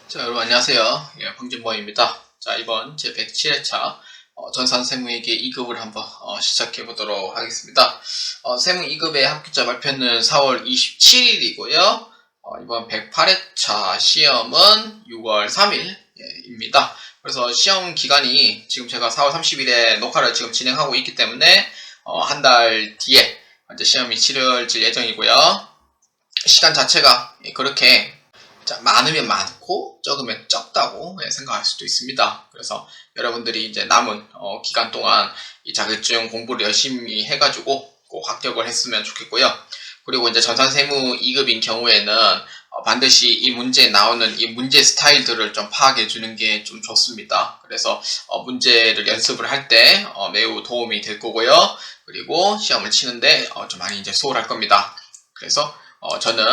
자, 여러분 안녕하세요. 황진모입니다. 자, 이번 제 107회차 전산세무회계 2급을 한번 시작해 보도록 하겠습니다. 세무 2급의 합격자 발표는 4월 27일이고요. 이번 108회차 시험은 6월 3일입니다. 그래서 시험 기간이 지금 제가 4월 30일에 녹화를 지금 진행하고 있기 때문에 한 달 뒤에 이제 시험이 치러질 예정이고요. 시간 자체가 그렇게 많으면 많고 적으면 적다고 생각할 수도 있습니다. 그래서 여러분들이 이제 남은 기간 동안 이 자격증 공부를 열심히 해가지고 꼭 합격을 했으면 좋겠고요. 그리고 이제 전산세무 2급인 경우에는 반드시 이 문제에 나오는 이 문제 스타일들을 좀 파악해 주는 게 좀 좋습니다. 그래서 문제를 연습을 할 때 매우 도움이 될 거고요. 그리고 시험을 치는데 좀 많이 이제 수월할 겁니다. 그래서 저는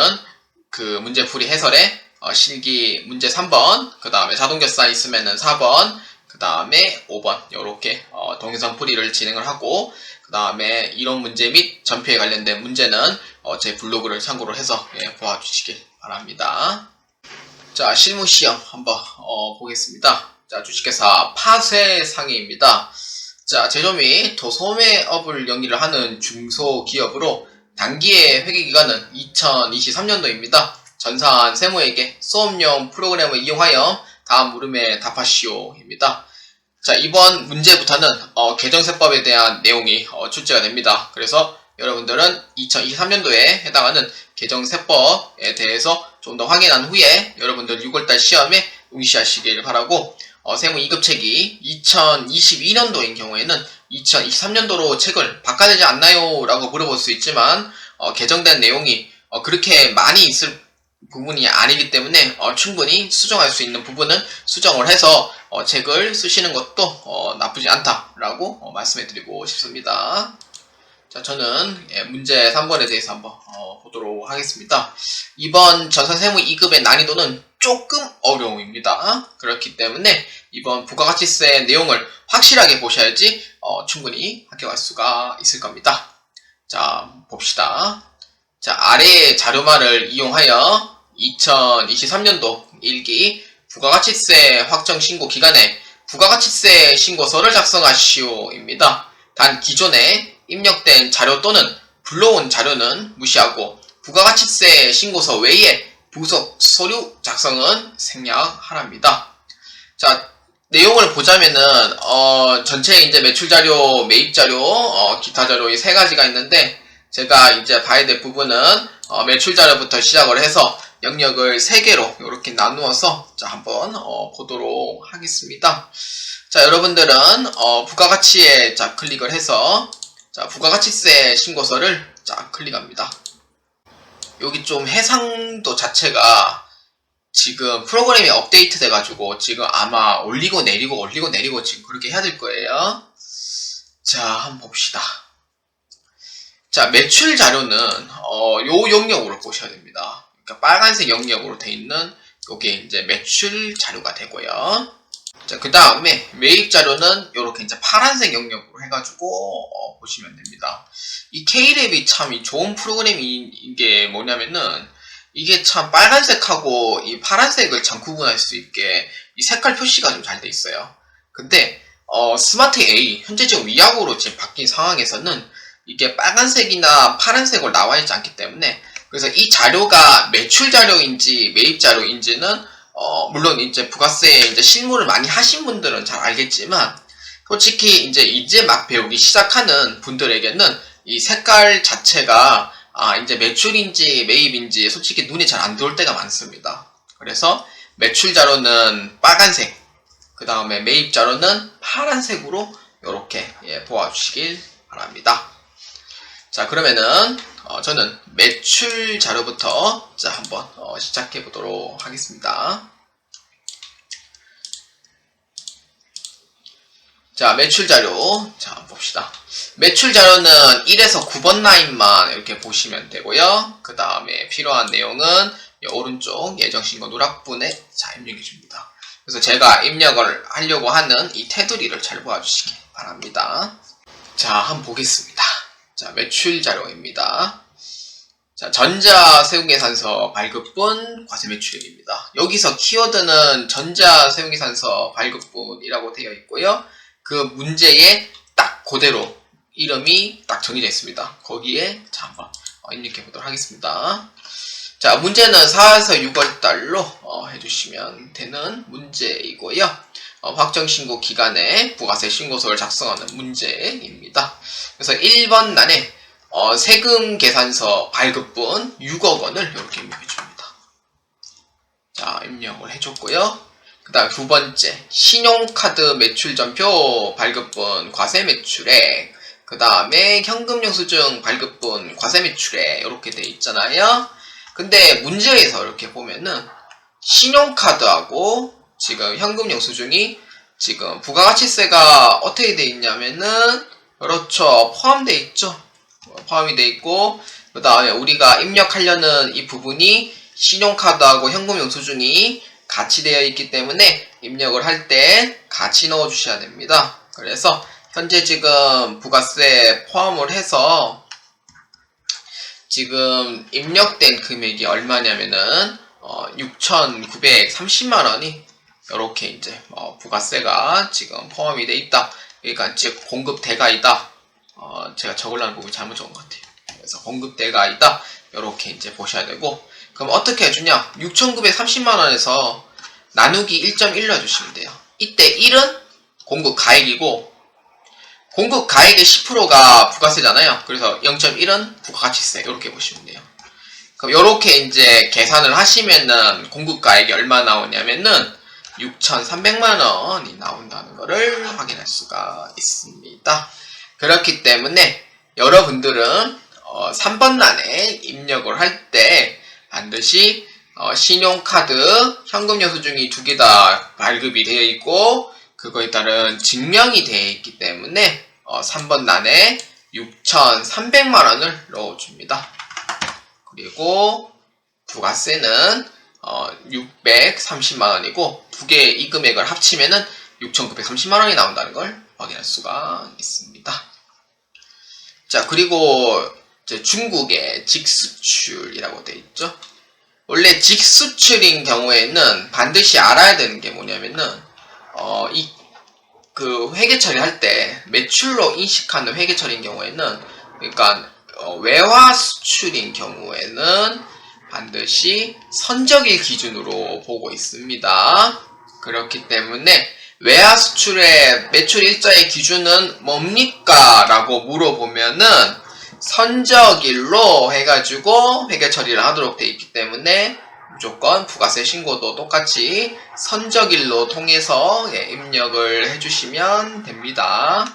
그 문제풀이 해설에 실기 문제 3번, 그 다음에 자동결산 있으면은 4번, 그 다음에 5번 이렇게 동영상 풀이를 진행을 하고, 그 다음에 이론 문제 및 전표에 관련된 문제는 제 블로그를 참고로 해서 보아주시길 바랍니다. 자, 실무시험 한번 보겠습니다. 자, 주식회사 파쇄상해입니다. 자, 제조 및 도소매업을 영위를 하는 중소기업으로 단기의 회계기간은 2023년도입니다. 전산 세무회계 수업용 프로그램을 이용하여 다음 물음에 답하시오입니다. 자, 이번 문제부터는 계정세법에 대한 내용이 출제가 됩니다. 그래서 여러분들은 2023년도에 해당하는 계정세법에 대해서 좀 더 확인한 후에 여러분들 6월달 시험에 응시하시길 바라고, 세무 2급 책이 2022년도인 경우에는 2023년도로 책을 바꿔야 되지 않나요? 라고 물어볼 수 있지만 개정된 내용이 그렇게 많이 있을 부분이 아니기 때문에 충분히 수정할 수 있는 부분은 수정을 해서 책을 쓰시는 것도 나쁘지 않다라고 말씀해 드리고 싶습니다. 자, 저는 문제 3번에 대해서 한번 보도록 하겠습니다. 이번 전산세무 2급의 난이도는 조금 어려움입니다. 그렇기 때문에 이번 부가가치세 내용을 확실하게 보셔야지 충분히 합격할 수가 있을 겁니다. 자, 봅시다. 자, 아래의 자료만을 이용하여 2023년도 1기 부가가치세 확정 신고 기간에 부가가치세 신고서를 작성하시오입니다. 단 기존에 입력된 자료 또는 불러온 자료는 무시하고 부가가치세 신고서 외에 부속 서류 작성은 생략하랍니다. 자, 내용을 보자면은 전체 이제 매출 자료, 매입 자료, 기타 자료 이 세 가지가 있는데, 제가 이제 봐야 될 부분은 매출 자료부터 시작을 해서 영역을 3개로 이렇게 나누어서 자, 한번 보도록 하겠습니다. 자, 여러분들은 부가가치에 자, 클릭을 해서 자, 부가가치세 신고서를 자, 클릭합니다. 여기 좀 해상도 자체가 지금 프로그램이 업데이트 돼가지고 지금 아마 올리고 내리고 지금 그렇게 해야 될 거예요. 자, 한번 봅시다. 자, 매출 자료는 요 영역으로 보셔야 됩니다. 그러니까 빨간색 영역으로 돼 있는 요게 이제 매출 자료가 되고요. 자, 그 다음에 매입 자료는 요렇게 이제 파란색 영역으로 해가지고 보시면 됩니다. 이 K랩이 참 좋은 프로그램인 게 뭐냐면은, 이게 참 빨간색하고 이 파란색을 참 구분할 수 있게 이 색깔 표시가 좀 잘 돼 있어요. 근데 스마트 A 현재 지금 위약으로 지금 바뀐 상황에서는 이게 빨간색이나 파란색으로 나와 있지 않기 때문에, 그래서 이 자료가 매출 자료인지 매입 자료인지는 물론 이제 부가세 이제 실무를 많이 하신 분들은 잘 알겠지만, 솔직히 이제 막 배우기 시작하는 분들에게는 이 색깔 자체가 이제 매출인지 매입인지 솔직히 눈이 잘 안 들어올 때가 많습니다. 그래서 매출 자료는 빨간색, 그 다음에 매입 자료는 파란색으로 이렇게 보아주시길 바랍니다. 자, 그러면은 저는 매출 자료부터 자, 한번 시작해 보도록 하겠습니다. 자, 매출 자료 자, 한번 봅시다. 매출 자료는 1에서 9번 라인만 이렇게 보시면 되고요. 그 다음에 필요한 내용은 오른쪽 예정신고 누락분에 자, 입력해 줍니다. 그래서 제가 입력을 하려고 하는 이 테두리를 잘 보아주시기 바랍니다. 자, 한번 보겠습니다. 자, 매출 자료입니다. 자, 전자 세운계산서 발급분 과세 매출액입니다. 여기서 키워드는 전자 세운계산서 발급분이라고 되어 있고요. 그 문제에 딱 그대로 이름이 딱 정해져 있습니다. 거기에 자 한번 입력해 보도록 하겠습니다. 자, 문제는 4에서 6월 달로 해주시면 되는 문제이고요. 확정신고 기간에 부가세 신고서를 작성하는 문제입니다. 그래서 1번 난에 세금 계산서 발급분 6억 원을 이렇게 입력해 줍니다. 자, 입력을 해줬고요. 그 다음 두 번째, 신용카드 매출전표 발급분 과세 매출액. 그 다음에 현금영수증 발급분 과세 매출액. 이렇게 돼 있잖아요. 근데 문제에서 이렇게 보면은 신용카드하고 지금 현금영수증이 지금 부가가치세가 어떻게 돼 있냐면은 그렇죠. 포함돼 있죠. 포함이 돼 있고, 그 다음에 우리가 입력하려는 이 부분이 신용카드하고 현금영수증이 같이 되어 있기 때문에 입력을 할 때 같이 넣어 주셔야 됩니다. 그래서 현재 지금 부가세 포함을 해서 지금 입력된 금액이 얼마냐면은 6,930만원이 이렇게 이제 부가세가 지금 포함이 돼 있다. 그러니까 즉 공급대가이다. 제가 적으려는 부분이 잘못 적은 것 같아요. 그래서 공급대가이다. 이렇게 이제 보셔야 되고, 그럼 어떻게 해주냐? 6,930만원에서 나누기 1.1로 해주시면 돼요. 이때 1은 공급가액이고, 공급가액의 10%가 부가세잖아요. 그래서 0.1은 부가가치세. 이렇게 보시면 돼요. 그럼 이렇게 이제 계산을 하시면은 공급가액이 얼마 나오냐면은 6,300만원이 나온다는 것을 확인할 수가 있습니다. 그렇기 때문에 여러분들은 3번 난에 입력을 할 때 반드시 신용카드, 현금영수증이 두 개 다 발급이 되어 있고 그거에 따른 증명이 되어 있기 때문에 3번 난에 6,300만원을 넣어줍니다. 그리고 부가세는 630만원이고 두 개 이 금액을 합치면은 6,930만원이 나온다는 걸 확인할 수가 있습니다. 자, 그리고 이제 중국의 직수출이라고 되어 있죠. 원래 직수출인 경우에는 반드시 알아야 되는 게 뭐냐면은 그 회계 처리할 때 매출로 인식하는 회계 처리인 경우에는, 그러니까 외화 수출인 경우에는 반드시 선적일 기준으로 보고 있습니다. 그렇기 때문에 외화 수출의 매출 일자의 기준은 뭡니까? 라고 물어보면은 선적일로 해가지고 회계 처리를 하도록 되어 있기 때문에 무조건 부가세 신고도 똑같이 선적일로 통해서 입력을 해주시면 됩니다.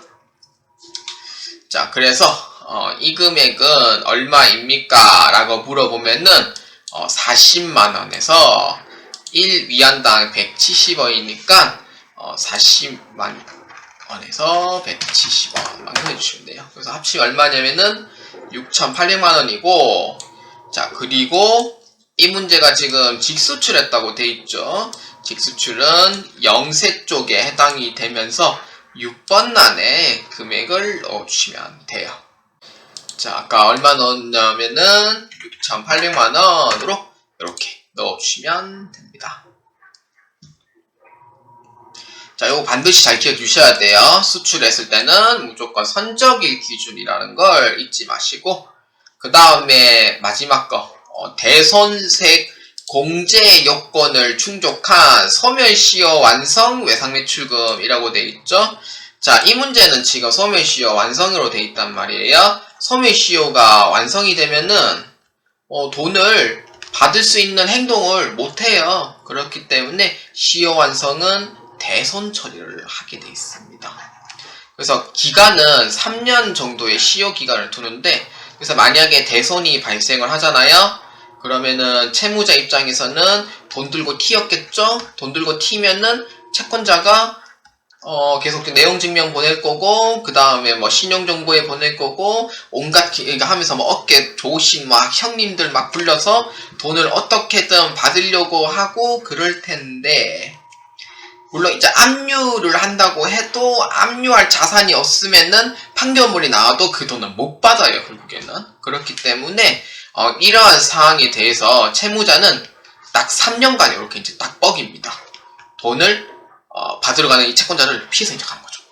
자, 그래서 이 금액은 얼마입니까? 라고 물어보면은 40만원에서 1위안당 170원이니까 40만원에서 170원만 해주시면 돼요. 그래서 합치면 얼마냐면은 6,800만원이고, 자, 그리고 이 문제가 지금 직수출했다고 돼 있죠. 직수출은 영세 쪽에 해당이 되면서 6번 난에 금액을 넣어주시면 돼요. 자, 아까 얼마 넣었냐면은 6,800만원으로 이렇게 넣어주시면 됩니다. 자, 요거 반드시 잘 기억해 주셔야 돼요. 수출했을 때는 무조건 선적일 기준이라는 걸 잊지 마시고, 그 다음에 마지막 거, 대손색 공제 요건을 충족한 소멸시효 완성 외상매출금이라고 돼 있죠. 자, 이 문제는 지금 소멸시효 완성으로 돼 있단 말이에요. 소멸시효가 완성이 되면은 돈을 받을 수 있는 행동을 못해요. 그렇기 때문에 시효 완성은 대손 처리를 하게 돼 있습니다. 그래서 기간은 3년 정도의 시효 기간을 두는데, 그래서 만약에 대손이 발생을 하잖아요. 그러면은 채무자 입장에서는 돈 들고 튀었겠죠? 돈 들고 튀면은 채권자가 계속 내용 증명 보낼 거고, 그 다음에 뭐 신용정보에 보낼 거고, 온갖 하면서 뭐 어깨 좋으신 막 형님들 막 불러서 돈을 어떻게든 받으려고 하고 그럴 텐데, 물론 이제 압류를 한다고 해도 압류할 자산이 없으면은 판결문이 나와도 그 돈은 못 받아요, 결국에는. 그렇기 때문에 이러한 사항에 대해서 채무자는 딱 3년간 이렇게 이제 딱 뻑입니다. 돈을 받으러 가는 이 채권자를 피해서 이제 가는 거죠.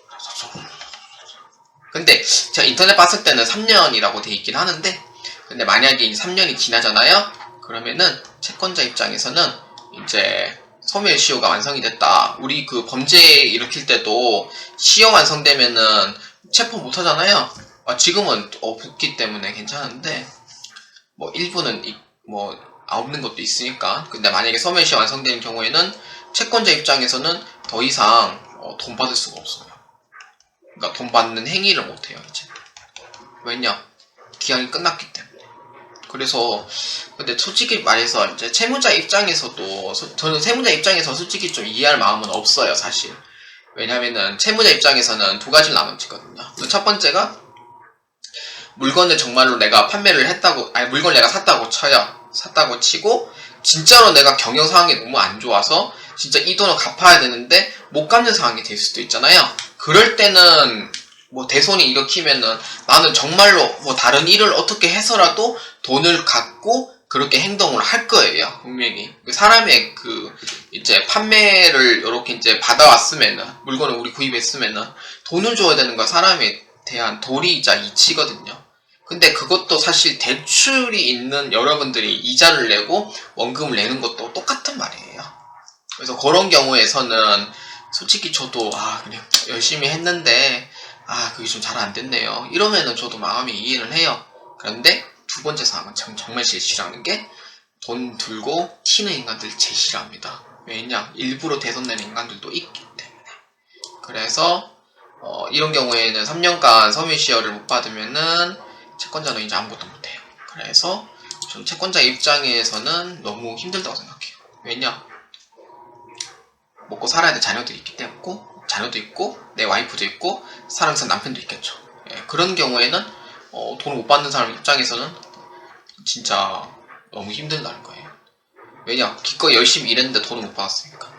근데 제가 인터넷 봤을 때는 3년이라고 돼 있긴 하는데, 근데 만약에 이제 3년이 지나잖아요. 그러면은 채권자 입장에서는 이제 소멸시효가 완성이 됐다. 우리 그 범죄 일으킬 때도 시효 완성되면은 체포 못 하잖아요. 지금은 붙기 때문에 괜찮은데, 뭐 일부는 뭐 없는 것도 있으니까. 근데 만약에 소멸시효 완성되는 경우에는 채권자 입장에서는 더 이상 돈 받을 수가 없어요. 그러니까 돈 받는 행위를 못 해요, 이제. 왜냐? 기한이 끝났기 때문에. 그래서 근데 솔직히 말해서 이제 채무자 입장에서도 저는 채무자 입장에서 솔직히 좀 이해할 마음은 없어요, 사실. 왜냐면은 채무자 입장에서는 두 가지를 나눠지거든요. 첫 번째가 물건을 정말로 내가 판매를 했다고, 아니 물건을 내가 샀다고 쳐요. 샀다고 치고 진짜로 내가 경영 상황이 너무 안 좋아서 진짜 이 돈을 갚아야 되는데 못 갚는 상황이 될 수도 있잖아요. 그럴 때는 뭐 대손이 일으키면은 나는 정말로 뭐 다른 일을 어떻게 해서라도 돈을 갖고 그렇게 행동을 할 거예요. 분명히. 사람의 이제 판매를 이렇게 이제 받아왔으면은, 물건을 우리 구입했으면은 돈을 줘야 되는 거 사람에 대한 도리이자 이치거든요. 근데 그것도 사실 대출이 있는 여러분들이 이자를 내고 원금을 내는 것도 똑같은 말이에요. 그래서 그런 경우에서는 솔직히 저도 그냥 열심히 했는데 그게 좀 잘 안 됐네요. 이러면은 저도 마음이 이해를 해요. 그런데 두 번째 상황은 정말 제일 싫어하는 게 돈 들고 튀는 인간들 제일 싫어합니다. 왜냐? 일부러 대손 내는 인간들도 있기 때문에. 그래서 이런 경우에는 3년간 소멸시효를 못 받으면은 채권자는 이제 아무것도 못해요. 그래서 전 채권자 입장에서는 너무 힘들다고 생각해요. 왜냐? 먹고 살아야 될 자녀들이 있기 때문에, 자녀도 있고 내 와이프도 있고 사랑스러운 남편도 있겠죠. 그런 경우에는 돈을 못 받는 사람 입장에서는 진짜 너무 힘들다는 거예요. 왜냐? 기껏 열심히 일했는데 돈을 못 받았으니까.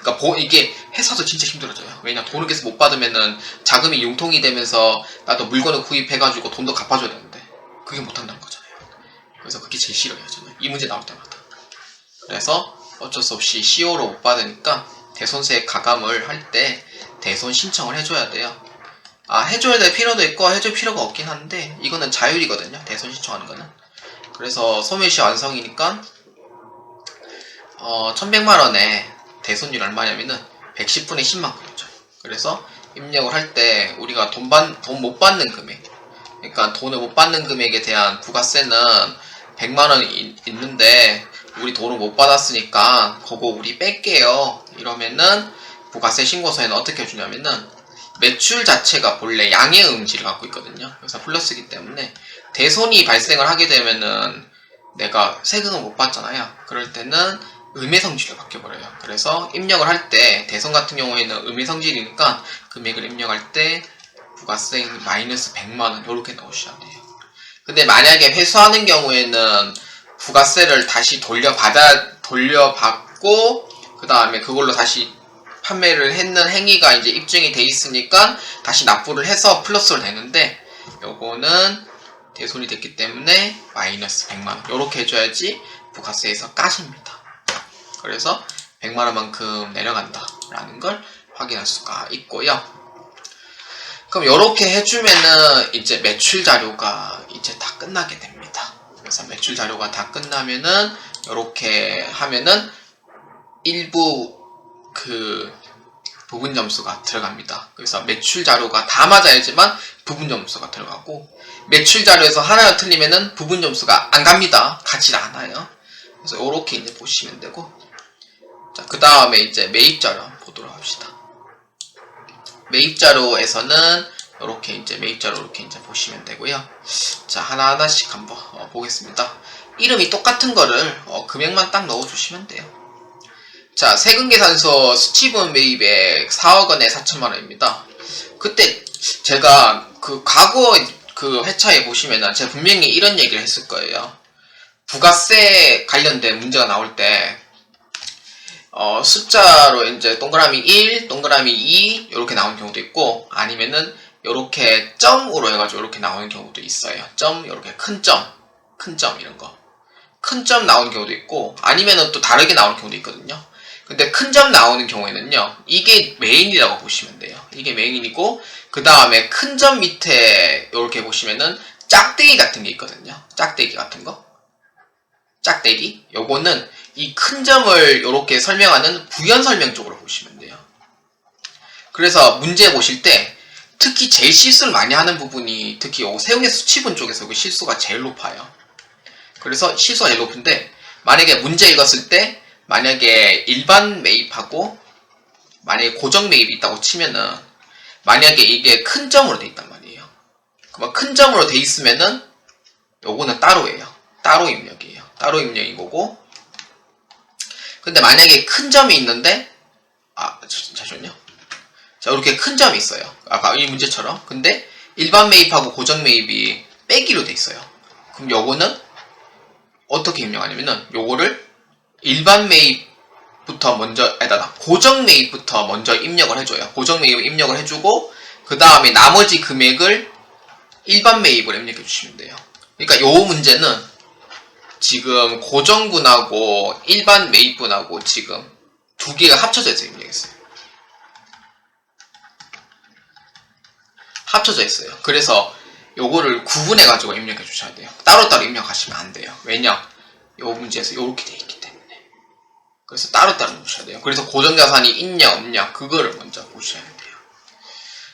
그러니까 이게 회사도 진짜 힘들어져요. 왜냐? 돈을 계속 못 받으면은 자금이 융통이 되면서 나도 물건을 구입해가지고 돈도 갚아줘야 되는데 그게 못한다는 거잖아요. 그래서 그게 제일 싫어요, 저는. 이 문제 나올 때마다. 그래서 어쩔 수 없이 시효로 못 받으니까 대손세 가감을 할 때 대손 신청을 해줘야 돼요. 해줘야 될 필요도 있고 해줄 필요가 없긴 한데 이거는 자율이거든요, 대손 신청하는 거는. 그래서 소멸시 완성이니까 1100만원에 대손율 얼마냐면은 110분의 10만큼이죠. 그래서 입력을 할 때 우리가 돈 못 받는 금액, 그러니까 돈을 못 받는 금액에 대한 부가세는 100만원이 있는데 우리 돈을 못 받았으니까 그거 우리 뺄게요. 이러면은 부가세 신고서에는 어떻게 해주냐면은 매출 자체가 본래 양의 음지를 갖고 있거든요. 그래서 플러스이기 때문에 대손이 발생을 하게 되면은 내가 세금을 못 받잖아요. 그럴 때는 음해성질로 바뀌어버려요. 그래서 입력을 할 때 대손 같은 경우에는 음해성질이니까 금액을 입력할 때 부가세 마이너스 100만원 이렇게 넣으셔야 돼요. 근데 만약에 회수하는 경우에는 부가세를 다시 돌려받고 그 다음에 그걸로 다시 판매를 했는 행위가 이제 입증이 돼 있으니까 다시 납부를 해서 플러스를 내는데 요거는 대손이 됐기 때문에 마이너스 100만원 요렇게 해줘야지 부가세에서 까집니다. 그래서 100만원만큼 내려간다 라는 걸 확인할 수가 있고요. 그럼 요렇게 해주면은 이제 매출 자료가 이제 다 끝나게 됩니다. 그래서 매출 자료가 다 끝나면은 요렇게 하면은 일부 부분 점수가 들어갑니다. 그래서 매출 자료가 다 맞아야지만 부분 점수가 들어가고 매출 자료에서 하나가 틀리면은 부분 점수가 안 갑니다. 가지 않아요. 그래서 요렇게 이제 보시면 되고, 자, 그 다음에 이제 매입 자료 한번 보도록 합시다. 매입 자료에서는 이렇게 이제 매입 자료 이렇게 이제 보시면 되고요. 자, 하나하나씩 한번 보겠습니다. 이름이 똑같은 거를 금액만 딱 넣어주시면 돼요. 자, 세금계산서 수치분 매입액 4억원에 4천만원입니다. 그때 제가 과거 회차에 보시면은 제가 분명히 이런 얘기를 했을 거예요. 부가세 관련된 문제가 나올 때 숫자로 이제 동그라미 1, 동그라미 2 이렇게 나오는 경우도 있고 아니면은 이렇게 점으로 해가지고 이렇게 나오는 경우도 있어요. 점, 이렇게 큰 점. 큰 점 이런 거. 큰 점 나오는 경우도 있고 아니면은 또 다르게 나오는 경우도 있거든요. 근데 큰 점 나오는 경우에는요. 이게 메인이라고 보시면 돼요. 이게 메인이고 그 다음에 큰 점 밑에 이렇게 보시면은 짝대기 같은 게 있거든요. 짝대기 같은 거. 짝대기. 요거는 이 큰 점을 이렇게 설명하는 부연 설명 쪽으로 보시면 돼요. 그래서 문제 보실 때 특히 제일 실수를 많이 하는 부분이 특히 요 세운의 수치분 쪽에서 그 실수가 제일 높아요. 그래서 실수가 제일 높은데 만약에 문제 읽었을 때 만약에 일반 매입하고 만약에 고정 매입이 있다고 치면은 만약에 이게 큰 점으로 돼 있단 말이에요. 그러면 큰 점으로 돼 있으면은 요거는 따로예요. 따로 입력이에요. 따로 입력인 거고 근데 만약에 큰 점이 있는데 잠시만요. 자 이렇게 큰 점이 있어요. 아까 이 문제처럼. 근데 일반 매입하고 고정 매입이 빼기로 돼 있어요. 그럼 요거는 어떻게 입력하냐면은 요거를 일반 매입부터 먼저 고정 매입부터 먼저 입력을 해줘요. 고정 매입을 입력을 해주고 그 다음에 나머지 금액을 일반 매입을 입력해 주시면 돼요. 그러니까 요 문제는 지금 고정분하고 일반 매입분하고 지금 두 개가 합쳐져 있어요. 입력했어요. 합쳐져 있어요. 그래서 요거를 구분해 가지고 입력해 주셔야 돼요. 따로따로 입력하시면 안 돼요. 왜냐? 요 문제에서 요렇게 돼 있기 때문에. 그래서 따로따로 보셔야 돼요. 그래서 고정자산이 있냐 없냐 그거를 먼저 보셔야 돼요.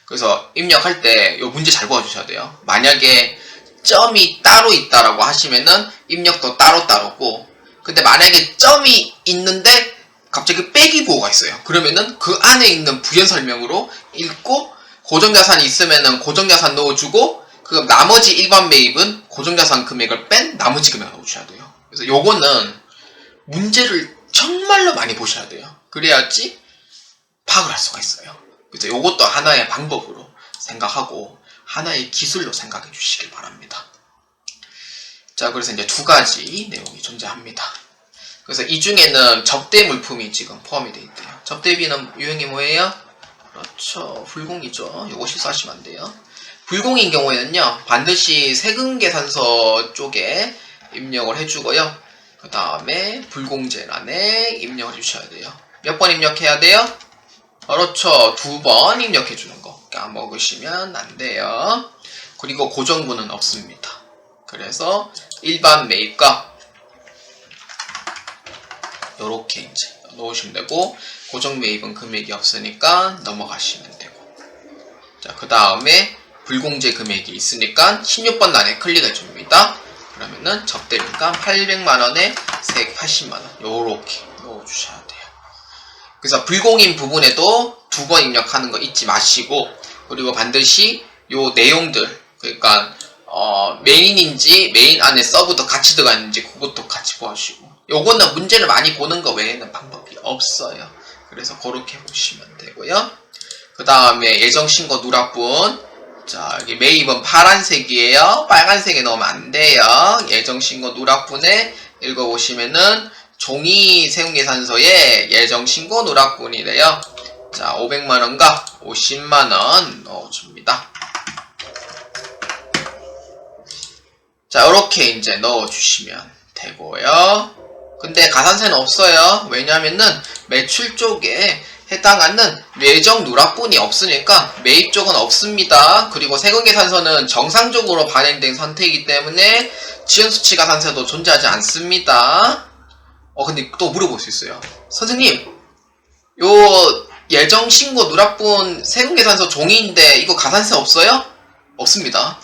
그래서 입력할 때 요 문제 잘 보아주셔야 돼요. 만약에 점이 따로 있다라고 하시면은 입력도 따로따로고 근데 만약에 점이 있는데 갑자기 빼기 보호가 있어요. 그러면은 그 안에 있는 부연 설명으로 읽고 고정자산이 있으면은 고정자산 넣어주고 그 나머지 일반 매입은 고정자산 금액을 뺀 나머지 금액을 넣어주셔야 돼요. 그래서 요거는 문제를 정말로 많이 보셔야 돼요. 그래야지 파악을 할 수가 있어요. 그래서 요것도 하나의 방법으로 생각하고 하나의 기술로 생각해 주시길 바랍니다. 자, 그래서 이제 두 가지 내용이 존재합니다. 그래서 이 중에는 접대 물품이 지금 포함이 되어 있대요. 접대비는 유형이 뭐예요? 그렇죠. 불공이죠. 요거 실수하시면 안 돼요. 불공인 경우에는요, 반드시 세금계산서 쪽에 입력을 해주고요. 그 다음에 불공제란에 입력을 해주셔야 돼요. 몇 번 입력해야 돼요? 그렇죠. 2번 입력해주는 거. 까먹으시면 안 돼요. 그리고 고정분은 없습니다. 그래서 일반 매입과 요렇게 이제 놓으시면 되고 고정 매입은 금액이 없으니까 넘어가시면 되고 자, 그 다음에 불공제 금액이 있으니까 16번 단에 클릭해 줍니다. 그러면은 접대비가 800만원에 세액 80만원 요렇게 넣어주셔야 돼요. 그래서 불공인 부분에도 2번 입력하는 거 잊지 마시고 그리고 반드시 요 내용들 그러니까 메인인지 메인 안에 서브도 같이 들어가 있는지 그것도 같이 보시고 요거는 문제를 많이 보는 거 외에는 방법이 없어요. 그래서 그렇게 보시면 되고요. 그 다음에 예정신고 누락분 자 여기 매입은 파란색이에요. 빨간색에 넣으면 안 돼요. 예정신고 누락분에 읽어보시면은 종이 세금계산서에 예정신고 누락분이래요. 자 500만원과 50만원 넣어줍니다. 자 이렇게 이제 넣어주시면 되고요. 근데 가산세는 없어요. 왜냐면은 매출 쪽에 해당하는 예정 누락분이 없으니까 매입 쪽은 없습니다. 그리고 세금계산서는 정상적으로 발행된 선택이기 때문에 지연수치 가산세도 존재하지 않습니다. 근데 또 물어볼 수 있어요. 선생님, 요 예정신고 누락분 세금계산서 종이인데 이거 가산세 없어요? 없습니다.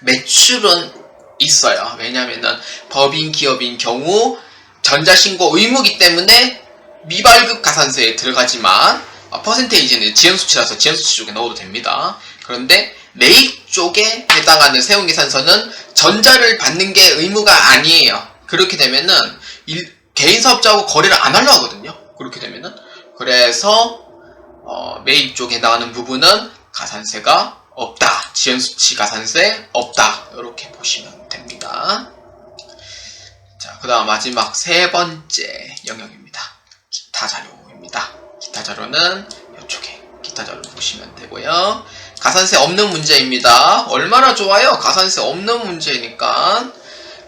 매출은 있어요. 왜냐면은 법인 기업인 경우 전자신고 의무이기 때문에 미발급 가산세에 들어가지만 퍼센테이지는 지연수치라서 지연수치 쪽에 넣어도 됩니다. 그런데 매입 쪽에 해당하는 세금계산서는 전자를 받는 게 의무가 아니에요. 그렇게 되면은 개인 사업자하고 거래를 안 하려고 하거든요. 그렇게 되면은 그래서 매입 쪽에 해당하는 부분은 가산세가 없다. 지연수치 가산세 없다. 이렇게 보시면 됩니다. 자, 그 다음 마지막 세 번째 영역입니다. 기타 자료입니다. 기타 자료는 이쪽에 기타 자료 보시면 되고요. 가산세 없는 문제입니다. 얼마나 좋아요? 가산세 없는 문제니까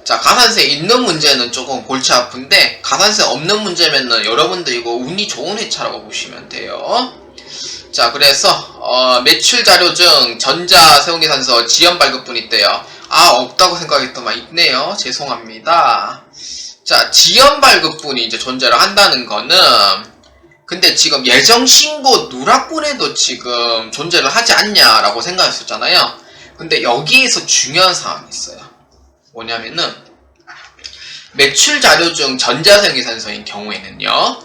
자, 가산세 있는 문제는 조금 골치 아픈데 가산세 없는 문제면은 여러분들 이거 운이 좋은 회차라고 보시면 돼요. 자, 그래서 매출 자료 중 전자 세운계산서 지연 발급분이 있대요. 아, 없다고 생각했더만 있네요. 죄송합니다. 자, 지연 발급분이 이제 존재를 한다는 거는, 근데 지금 예정 신고 누락분에도 지금 존재를 하지 않냐라고 생각했었잖아요. 근데 여기에서 중요한 사항이 있어요. 뭐냐면은 매출 자료 중 전자세용 계산서인 경우에는요,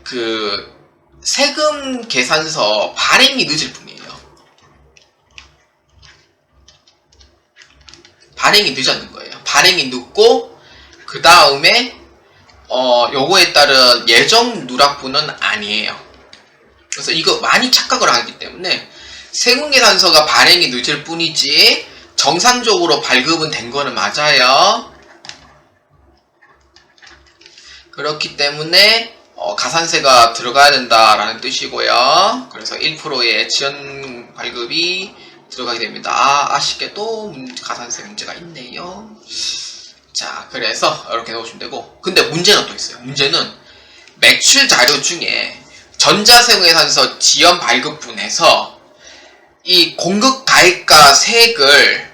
그 세금 계산서 발행이 늦을 뿐이에요. 발행이 늦었는 거예요. 발행이 늦고 그 다음에 요거에 따른 예정 누락분은 아니에요. 그래서 이거 많이 착각을 하기 때문에 세금계산서가 발행이 늦을 뿐이지 정상적으로 발급은 된 거는 맞아요. 그렇기 때문에 가산세가 들어가야 된다라는 뜻이고요. 그래서 1%의 지연 발급이 들어가게 됩니다. 아쉽게도 가산세 문제가 있네요. 자, 그래서 이렇게 넣으시면 되고, 근데 문제는 또 있어요. 문제는 매출 자료 중에 전자세금계산서 지연 발급분에서 이 공급 가액과 세액을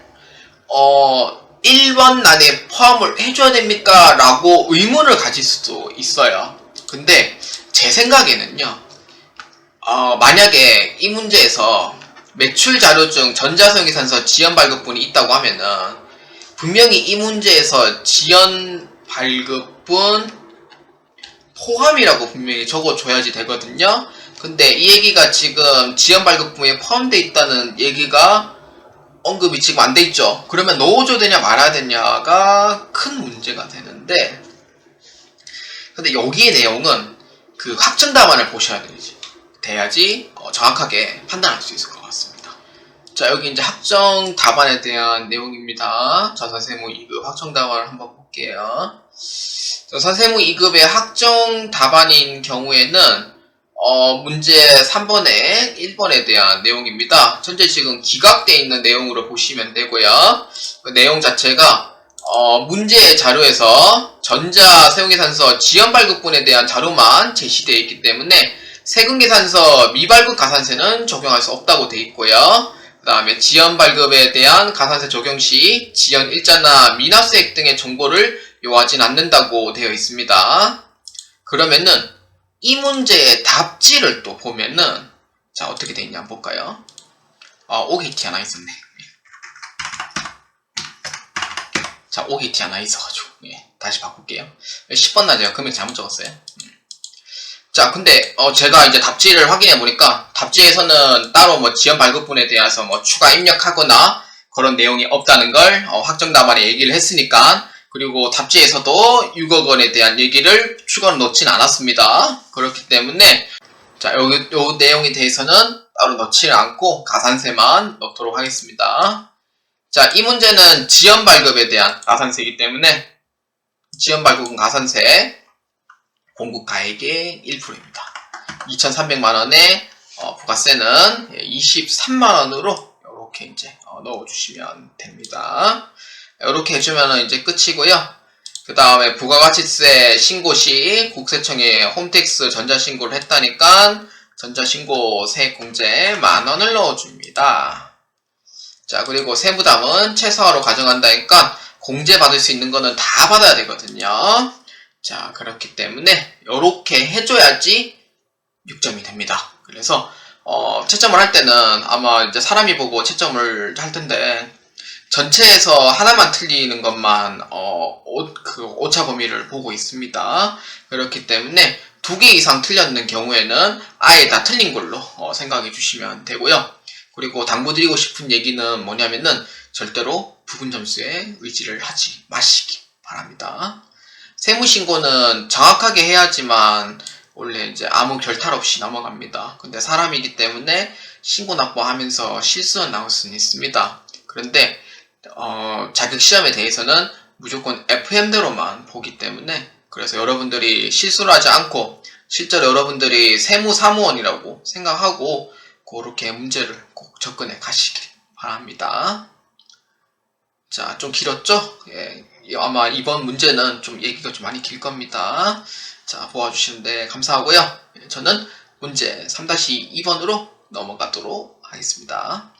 1번 안에 포함을 해줘야 됩니까? 라고 의문을 가질 수도 있어요. 근데 제 생각에는요, 만약에 이 문제에서 매출 자료 중 전자세금계산서 지연 발급분이 있다고 하면은 분명히 이 문제에서 지연 발급분 포함이라고 분명히 적어줘야지 되거든요. 근데 이 얘기가 지금 지연 발급분에 포함되어 있다는 얘기가 언급이 지금 안 돼 있죠. 그러면 넣어줘야 되냐 말아야 되냐가 큰 문제가 되는데, 근데 여기의 내용은 그 확정 답안을 보셔야 돼야지 정확하게 판단할 수 있을 것 같습니다. 자, 여기 이제 확정 답안에 대한 내용입니다. 자사세무 2급 확정 답안을 한번 볼게요. 자사세무 2급의 확정 답안인 경우에는 문제 3번에 1번에 대한 내용입니다. 현재 지금 기각되어 있는 내용으로 보시면 되고요. 그 내용 자체가 문제 자료에서 전자세금계산서 지연발급분에 대한 자료만 제시되어 있기 때문에 세금계산서 미발급 가산세는 적용할 수 없다고 되어 있고요. 그 다음에 지연발급에 대한 가산세 적용 시 지연일자나 미납세액 등의 정보를 요하진 않는다고 되어 있습니다. 그러면은 이 문제의 답지를 또 보면은, 자, 어떻게 되어 있냐 한번 볼까요? OKT 하나 있었네. 자, OKT 하나 있어가지고, 다시 바꿀게요. 10번 낮에요. 금액 잘못 적었어요. 자, 근데, 제가 이제 답지를 확인해보니까, 답지에서는 따로 뭐 지연 발급분에 대해서 뭐 추가 입력하거나 그런 내용이 없다는 걸, 확정 답안에 얘기를 했으니까, 그리고 답지에서도 6억 원에 대한 얘기를 추가로 넣진 않았습니다. 그렇기 때문에 자, 요 내용에 대해서는 따로 넣지 않고 가산세만 넣도록 하겠습니다. 자, 이 문제는 지연 발급에 대한 가산세이기 때문에 지연 발급은 가산세 공급 가액의 1%입니다. 2,300만 원에 부가세는 23만 원으로 이렇게 이제 넣어주시면 됩니다. 이렇게 해주면 이제 끝이고요. 그 다음에 부가가치세 신고 시 국세청에 홈택스 전자신고를 했다니까 전자신고 세액공제 만원을 넣어줍니다. 자, 그리고 세무담은 최소화로 가정한다니까 공제 받을 수 있는 거는 다 받아야 되거든요. 자, 그렇기 때문에 이렇게 해줘야지 6점이 됩니다. 그래서 채점을 할 때는 아마 이제 사람이 보고 채점을 할 텐데 전체에서 하나만 틀리는 것만 오차 범위를 보고 있습니다. 그렇기 때문에 2개 이상 틀렸는 경우에는 아예 다 틀린 걸로 생각해 주시면 되고요. 그리고 당부드리고 싶은 얘기는 뭐냐면은 절대로 부분 점수에 의지를 하지 마시기 바랍니다. 세무신고는 정확하게 해야지만 원래 이제 아무 결탈 없이 넘어갑니다. 근데 사람이기 때문에 신고 납부하면서 실수는 나올 수는 있습니다. 그런데 자격시험에 대해서는 무조건 FM대로만 보기 때문에 그래서 여러분들이 실수를 하지 않고 실제로 여러분들이 세무사무원이라고 생각하고 그렇게 문제를 꼭 접근해 가시길 바랍니다. 자, 좀 길었죠? 예, 아마 이번 문제는 좀 얘기가 좀 많이 길 겁니다. 자, 보아주시는데 감사하고요. 저는 문제 3-2번으로 넘어가도록 하겠습니다.